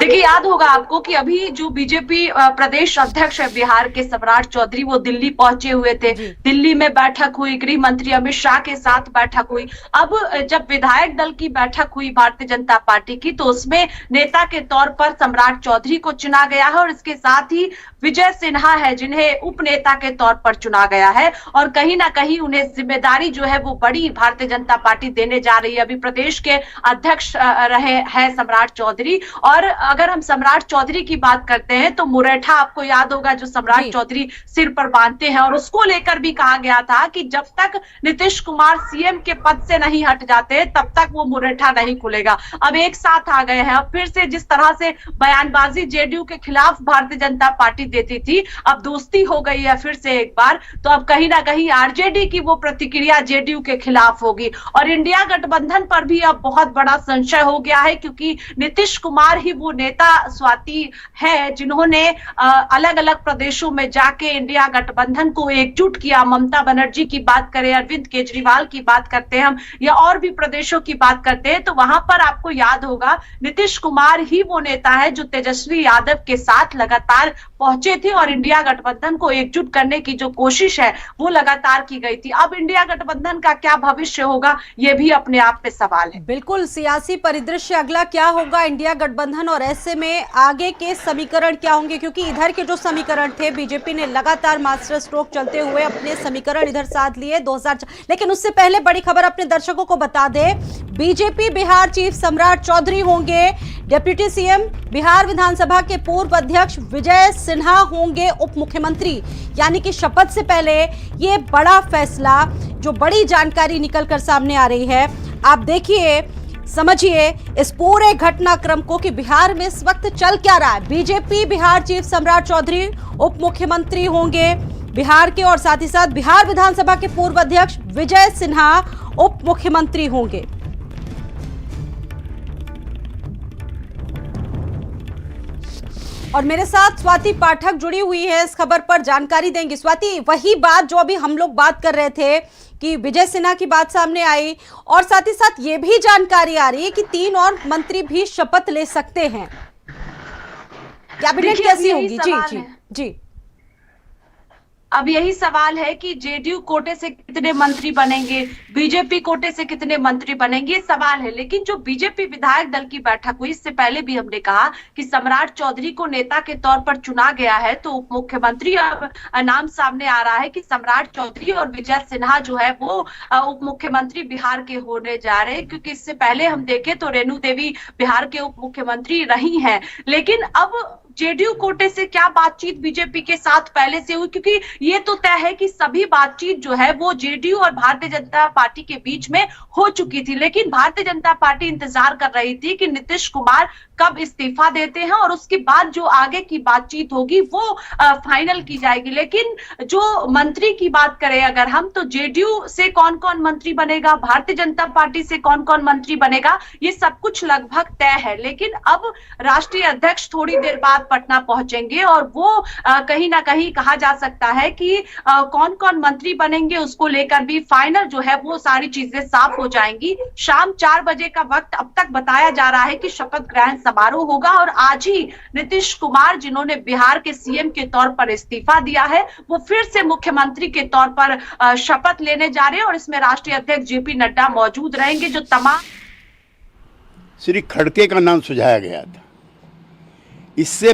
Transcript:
देखिए, याद होगा आपको कि अभी जो बीजेपी प्रदेश अध्यक्ष है बिहार के, सम्राट चौधरी, वो दिल्ली पहुंचे हुए थे। दिल्ली में बैठक हुई, गृह मंत्री अमित शाह के साथ बैठक हुई। अब जब विधायक दल की बैठक हुई भारतीय जनता पार्टी की, तो उसमें नेता के तौर पर सम्राट चौधरी को चुना गया है और इसके साथ ही विजय सिन्हा है जिन्हें उप नेता के तौर पर चुना गया है। और कहीं ना कहीं उन्हें जिम्मेदारी जो है वो बड़ी भारतीय जनता पार्टी देने जा रही है। अभी प्रदेश के अध्यक्ष रहे हैं सम्राट चौधरी। और अगर हम सम्राट चौधरी की बात करते हैं तो मुरेठा आपको याद होगा, जो सम्राट चौधरी सिर पर बांधते हैं, और उसको लेकर भी कहा गया था कि जब तक नीतीश कुमार सीएम के पद से नहीं हट जाते तब तक वो मुरेठा नहीं खुलेगा। अब एक साथ आ गए हैं। अब फिर से जिस तरह से बयानबाजी जेडीयू के खिलाफ भारतीय जनता पार्टी देती थी, अब दोस्ती हो गई है फिर से एक बार। तो अब कहीं ना कहीं आरजेडी की वो प्रतिक्रिया जेडीयू के खिलाफ होगी। और इंडिया गठबंधन पर भी अब बहुत बड़ा संशय हो गया है, क्योंकि नीतीश कुमार ही वो नेता स्वाति है जिन्होंने अलग अलग प्रदेशों में जाके इंडिया गठबंधन को एकजुट किया। ममता बनर्जी की बात करें, अरविंद केजरीवाल की बात करते हैं हम, या और भी प्रदेशों की बात करते हैं, तो वहां पर आपको याद होगा नीतीश कुमार ही वो नेता है जो तेजस्वी यादव के साथ लगातार पहुंचे थे और इंडिया गठबंधन को एकजुट करने की जो कोशिश है वो लगातार की गई थी। अब इंडिया गठबंधन का क्या भविष्य होगा, ये भी अपने आप में सवाल है। बिल्कुल, सियासी परिदृश्य अगला क्या होगा इंडिया गठबंधन, और ऐसे में आगे के समीकरण क्या होंगे, क्योंकि इधर के जो समीकरण थे, बीजेपी ने लगातार मास्टर स्ट्रोक चलते हुए अपने समीकरण इधर साध लिए 2004। लेकिन उससे पहले बड़ी खबर अपने दर्शकों को बता दे, बीजेपी बिहार चीफ सम्राट चौधरी होंगे, डिप्टी सीएम बिहार विधानसभा के पूर्व अध्यक्ष विजय सिन्हा होंगे उप मुख्यमंत्री। यानी कि शपथ से पहले ये बड़ा फैसला, जो बड़ी जानकारी निकलकर सामने आ रही है, आप देखिए, समझिए इस पूरे घटनाक्रम को कि बिहार में इस वक्त चल क्या रहा है। बीजेपी बिहार चीफ सम्राट चौधरी उप मुख्यमंत्री होंगे बिहार के, और साथ ही साथ बिहार विधानसभा के पूर्व अध्यक्ष विजय सिन्हा उप मुख्यमंत्री होंगे। और मेरे साथ स्वाति पाठक जुड़ी हुई है, इस खबर पर जानकारी देंगी। स्वाति, वही बात जो अभी हम लोग बात कर रहे थे कि विजय सिन्हा की बात सामने आई, और साथ ही साथ ये भी जानकारी आ रही है कि 3 और मंत्री भी शपथ ले सकते हैं। कैबिनेट कैसी होगी? जी जी जी। अब यही सवाल है कि जेडीयू कोटे से कितने मंत्री बनेंगे, बीजेपी कोटे से कितने मंत्री बनेंगे, ये सवाल है। लेकिन जो बीजेपी विधायक दल की बैठक हुई, इससे पहले भी हमने कहा कि सम्राट चौधरी को नेता के तौर पर चुना गया है, तो उप मुख्यमंत्री अब नाम सामने आ रहा है कि सम्राट चौधरी और विजय सिन्हा जो है वो उप मुख्यमंत्री बिहार के होने जा रहे हैं। क्योंकि इससे पहले हम देखें तो रेणु देवी बिहार के उप मुख्यमंत्री रही हैं। लेकिन अब जेडीयू कोटे से क्या बातचीत बीजेपी के साथ पहले से हुई, क्योंकि ये तो तय है कि सभी बातचीत जो है वो जेडीयू और भारतीय जनता पार्टी के बीच में हो चुकी थी। लेकिन भारतीय जनता पार्टी इंतजार कर रही थी कि नीतीश कुमार कब इस्तीफा देते हैं और उसके बाद जो आगे की बातचीत होगी वो फाइनल की जाएगी। लेकिन जो मंत्री की बात करें अगर हम, तो जेडीयू से कौन कौन मंत्री बनेगा, भारतीय जनता पार्टी से कौन कौन मंत्री बनेगा, ये सब कुछ लगभग तय है। लेकिन अब राष्ट्रीय अध्यक्ष थोड़ी देर बाद पटना पहुंचेंगे और वो कहीं ना कहीं कहा जा सकता है कि कौन कौन मंत्री बनेंगे उसको लेकर भी फाइनल जो है वो सारी चीजें साफ हो जाएंगी। शाम 4 बजे का वक्त अब तक बताया जा रहा है कि शपथ ग्रहण समारोह होगा, और आज ही नीतीश कुमार, जिन्होंने बिहार के सीएम के तौर पर इस्तीफा दिया है, वो फिर से मुख्यमंत्री के तौर पर शपथ लेने जा रहे हैं। और इसमें राष्ट्रीय अध्यक्ष जेपी नड्डा मौजूद रहेंगे। जो तमाम श्री खड़गे का नाम सुझाया गया था, इससे